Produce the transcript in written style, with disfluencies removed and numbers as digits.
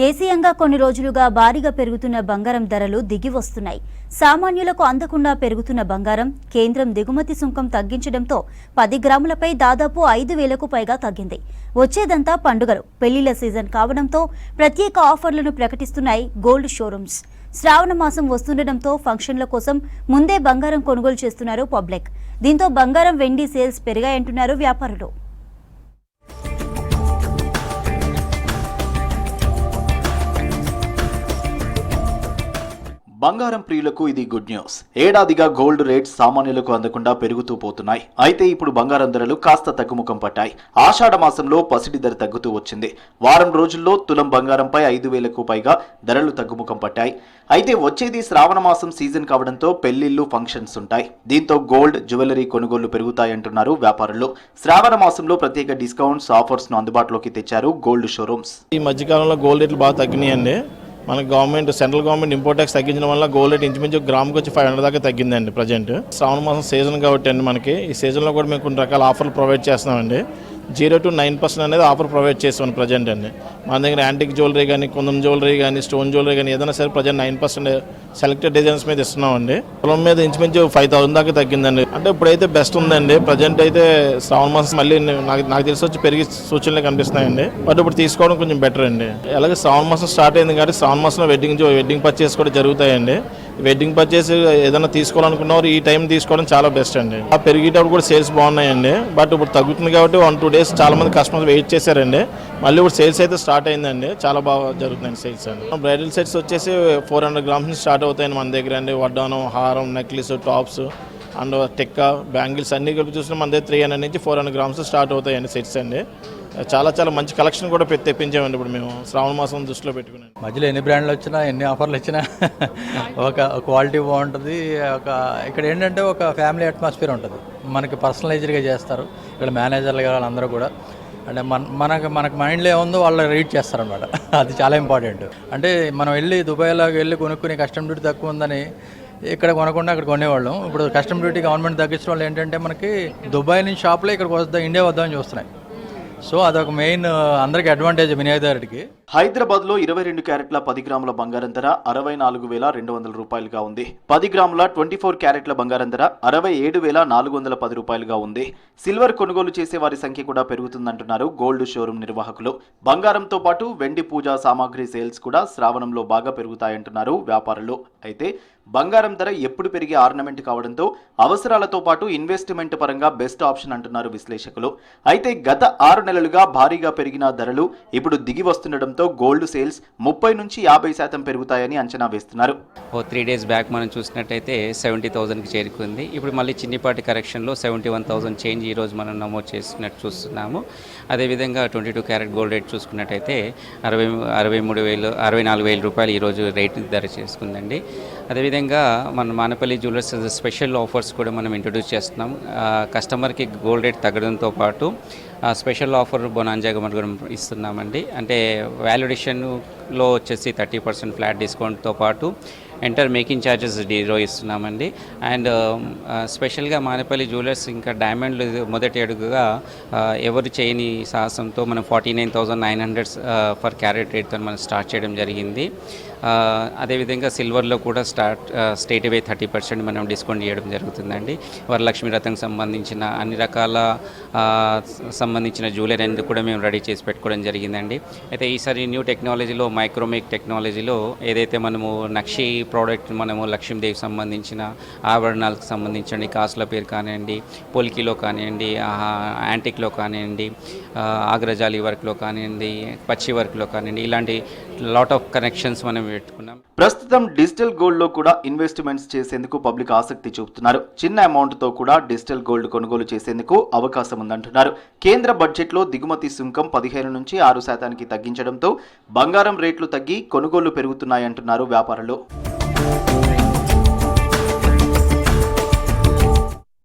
దేశీయంగా కొన్ని రోజులుగా భారీగా పెరుగుతున్న బంగారం ధరలు దిగి వస్తున్నాయి. సామాన్యులకు అందకుండా పెరుగుతున్న బంగారం కేంద్రం దిగుమతి సుంకం తగ్గించడంతో 10 గ్రాములపై దాదాపు 5,000కు పైగా తగ్గింది. వచ్చేదంతా పండుగలు, పెళ్లిళ్ల సీజన్ కావడంతో ప్రత్యేక ఆఫర్లను ప్రకటిస్తున్నాయి గోల్డ్ షోరూమ్స్. శ్రావణ మాసం వస్తుండటంతో ఫంక్షన్ల కోసం ముందే బంగారం కొనుగోలు చేస్తున్నారు పబ్లిక్. దీంతో బంగారం, వెండి సేల్స్ పెరిగాయంటున్నారు వ్యాపారులు. బంగారం ప్రియులకు ఇది గుడ్ న్యూస్. ఏడాదిగా గోల్డ్ రేట్స్ సామాన్యులకు అందకుండా పెరుగుతూ పోతున్నాయి. అయితే ఇప్పుడు బంగారం ధరలు కాస్త తగ్గుముఖం పట్టాయి. ఆషాఢ మాసంలో పసిడి ధర తగ్గుతూ వచ్చింది. వారం రోజుల్లో తులం బంగారంపై 5,000కు పైగా ధరలు తగ్గుముఖం పట్టాయి. అయితే వచ్చేది శ్రావణ మాసం సీజన్ కావడంతో పెళ్లిళ్లు, ఫంక్షన్స్ ఉంటాయి. దీంతో గోల్డ్, జ్యువెలరీ కొనుగోళ్లు పెరుగుతాయంటున్నారు వ్యాపారులు. శ్రావణ మాసంలో ప్రత్యేక డిస్కౌంట్స్, ఆఫర్స్ ను అందుబాటులోకి తెచ్చారు గోల్డ్ షోరూమ్స్. ఈ మధ్యకాలంలో గోల్డ్ రేట్లు బాగా తగ్గినాయండి. మన సెంట్రల్ గవర్నమెంట్ ఇంపోర్ట్ ట్యాక్స్ తగ్గించడం వల్ల గోల్డ్ రేట్ ఇంచుమించు గ్రాముకి వచ్చి 500 దాకా తగ్గిందండి ప్రజెంట్. శ్రావణ మాసం సీజన్ కాబట్టి అండి మనకి ఈ సీజన్లో కూడా మేము కొన్ని రకాల ఆఫర్లు ప్రొవైడ్ చేస్తున్నామండి. 0 to 9% అనేది ఆఫర్ ప్రొవైడ్ చేస్తాం ప్రజెంట్ అండి. మన దగ్గర యాంటిక్ జ్యువెలరీ కానీ, కుందన్ జ్యువెలరీ కానీ, స్టోన్ జ్యువెలరీ కానీ ఏదైనా సరే ప్రజెంట్ 9% సెలెక్టెడ్ డిజైన్స్ మీద ఇస్తున్నామండి. పొలం మీద ఇంచుమించు 5,000 దాకా తగ్గిందండి. అంటే ఇప్పుడైతే బెస్ట్ ఉందండి. ప్రజెంట్ అయితే శ్రావణ మాసం మళ్ళీ నాకు తెలిసి వచ్చి పెరిగి సూచనలు కనిపిస్తున్నాయండి. బట్ ఇప్పుడు తీసుకోవడం కొంచెం బెటర్ అండి. అలాగే శ్రావణ మాసం స్టార్ట్ అయింది కాబట్టి శ్రావణ మాసంలో వెడ్డింగ్ పర్చేస్ కూడా జరుగుతాయండి. వెడ్డింగ్ పర్చేస్ ఏదైనా తీసుకోవాలనుకున్నవారు ఈ టైం తీసుకోవడం చాలా బెస్ట్ అండి. పెరిగేటప్పుడు కూడా సేల్స్ బాగున్నాయండి. బట్ ఇప్పుడు తగ్గుతుంది కాబట్టి 1-2 days చాలా మంది కస్టమర్స్ వెయిట్ చేశారండి. మళ్ళీ ఇప్పుడు సేల్స్ అయితే స్టార్ట్ అయిందండి. చాలా బాగా జరుగుతున్నాయి సేల్స్ అండి. బ్రైడల్ సెట్స్ వచ్చేసి 400 grams నుంచి స్టార్ట్ అవుతాయండి మన దగ్గర అండి. వడ్డానం, హారం, necklace, tops and tikka, bangles అన్ని కలిపి చూసినా మన దగ్గర 300 నుంచి 400 grams స్టార్ట్ అవుతాయండి సెట్స్ అండి. చాలా మంచి కలెక్షన్ కూడా తెప్పించామండి ఇప్పుడు మేము శ్రావణ మాసం దృష్టిలో పెట్టుకున్నాం. మధ్యలో ఎన్ని బ్రాండ్లు వచ్చినా, ఎన్ని ఆఫర్లు వచ్చినా ఒక క్వాలిటీ బాగుంటుంది. ఇక్కడ ఏంటంటే ఒక ఫ్యామిలీ అట్మాస్ఫియర్ ఉంటుంది. మనకి పర్సనలైజ్డ్గా చేస్తారు ఇక్కడ మేనేజర్లు వాళ్ళందరూ కూడా. అంటే మనకు మైండ్లో ఏముందో వాళ్ళు రీడ్ చేస్తారనమాట. అది చాలా ఇంపార్టెంట్. అంటే మనం దుబాయ్లోకి వెళ్ళి కొనుక్కుని కస్టమ్ డ్యూటీ తక్కువ ఉందని ఇక్కడ కొనకుండా అక్కడ కొనేవాళ్ళం. ఇప్పుడు కస్టమ్ డ్యూటీ గవర్నమెంట్ తగ్గించడం వల్ల ఏంటంటే మనకి దుబాయ్ నుంచి షాప్లో ఇక్కడికి ఇండియా వద్దామని చూస్తున్నాయి. సో అదొక మెయిన్ అందరికి అడ్వాంటేజ్ వినియోగదారుడికి. హైదరాబాద్ లో 22 క్యారెట్ల 10 గ్రాముల బంగారం ధర 64,200 రూపాయలుగా ఉంది. 10 గ్రాముల 24 క్యారెట్ల బంగారం ధర 67,410 రూపాయలుగా ఉంది. సిల్వర్ కొనుగోలు చేసే వారి సంఖ్య కూడా పెరుగుతుందంటున్నారు గోల్డ్ షోరూమ్ నిర్వాహకులు. బంగారంతో పాటు వెండి పూజా సామాగ్రి సేల్స్ కూడా శ్రావణంలో బాగా పెరుగుతాయంటున్నారు వ్యాపారులు. అయితే బంగారం ధర ఎప్పుడు పెరిగే ఆర్నమెంట్ కావడంతో అవసరాలతో పాటు ఇన్వెస్ట్మెంట్ పరంగా బెస్ట్ ఆప్షన్ అంటున్నారు విశ్లేషకులు. అయితే గత 6 నెలలుగా భారీగా పెరిగిన ధరలు ఇప్పుడు దిగి వస్తుండటంతో గోల్డ్ సేల్స్ 30 నుంచి 50% పెరుగుతాయని అంచనా వేస్తున్నారు. 3 days బ్యాక్ మనం చూసినట్టయితే 70,000కి చేరుకుంది. ఇప్పుడు మళ్ళీ చిన్నిపాటి కరెక్షన్లో 71,000 చేంజ్ ఈరోజు మనం నమోదు చేస్తున్నట్టు చూస్తున్నాము. అదేవిధంగా 22 క్యారెట్ గోల్డ్ రేట్ చూసుకున్నట్టయితే 64,000 రూపాయలు ఈరోజు రేట్ ధర చేసుకుందండి. అదేవిధంగా మన మానపల్లి జ్యువెలర్స్ స్పెషల్ ఆఫర్స్ కూడా మనం ఇంట్రొడ్యూస్ చేస్తున్నాం. కస్టమర్కి గోల్డ్ రేట్ తగ్గడంతో పాటు స్పెషల్ ఆఫర్ బొనాంజాగా మనం ఇస్తున్నామండి. అంటే వాల్యుడేషన్లో వచ్చేసి 30% ఫ్లాట్ డిస్కౌంట్తో పాటు ఎంటర్ మేకింగ్ ఛార్జెస్ 0 ఇస్తున్నామండి. అండ్ స్పెషల్గా మానేపల్లి జ్యువెలర్స్ ఇంకా డైమండ్లు మొదటి అడుగుగా ఎవరు చేయని సాహసంతో మనం 49,900 ఫర్ క్యారెట్ రేట్తో మనం స్టార్ట్ చేయడం జరిగింది. అదేవిధంగా సిల్వర్లో కూడా స్ట్రేట్ అవే 30% మనం డిస్కౌంట్ చేయడం జరుగుతుందండి. వరలక్ష్మి రథంకి సంబంధించిన అన్ని రకాల సంబంధించిన జ్యువెలరీ అనేది కూడా మేము రెడీ చేసి పెట్టుకోవడం జరిగిందండి. అయితే ఈసారి న్యూ టెక్నాలజీలో మైక్రోమేక్ టెక్నాలజీలో ఏదైతే మనము నక్షి ప్రోడక్ట్ మనము లక్ష్మీదేవికి సంబంధించిన ఆభరణాలకు సంబంధించండి, కాసుల పేరు కానివ్వండి, పొలికిలో కానివ్వండి, యాంటిక్లో కానివ్వండి, ఆగ్రజాలి వర్క్లో కానివ్వండి, పచ్చి వర్క్లో కానివ్వండి, ఇలాంటి లాట్ ఆఫ్ కనెక్షన్స్ మనం పెట్టుకున్నాం. ప్రస్తుతం డిజిటల్ గోల్డ్ లో కూడా ఇన్వెస్ట్మెంట్స్ చేసేందుకు పబ్లిక్ ఆసక్తి చూపుతున్నారు. చిన్న అమౌంట్ తో కూడా డిజిటల్ గోల్డ్ కొనుగోలు చేసేందుకు అవకాశం ఉందంటున్నారు. కేంద్ర బడ్జెట్ లో దిగుమతి సుంకం 15 నుంచి 6% తగ్గించడంతో బంగారం రేట్లు తగ్గి కొనుగోళ్లు పెరుగుతున్నాయంటున్నారు వ్యాపారులు.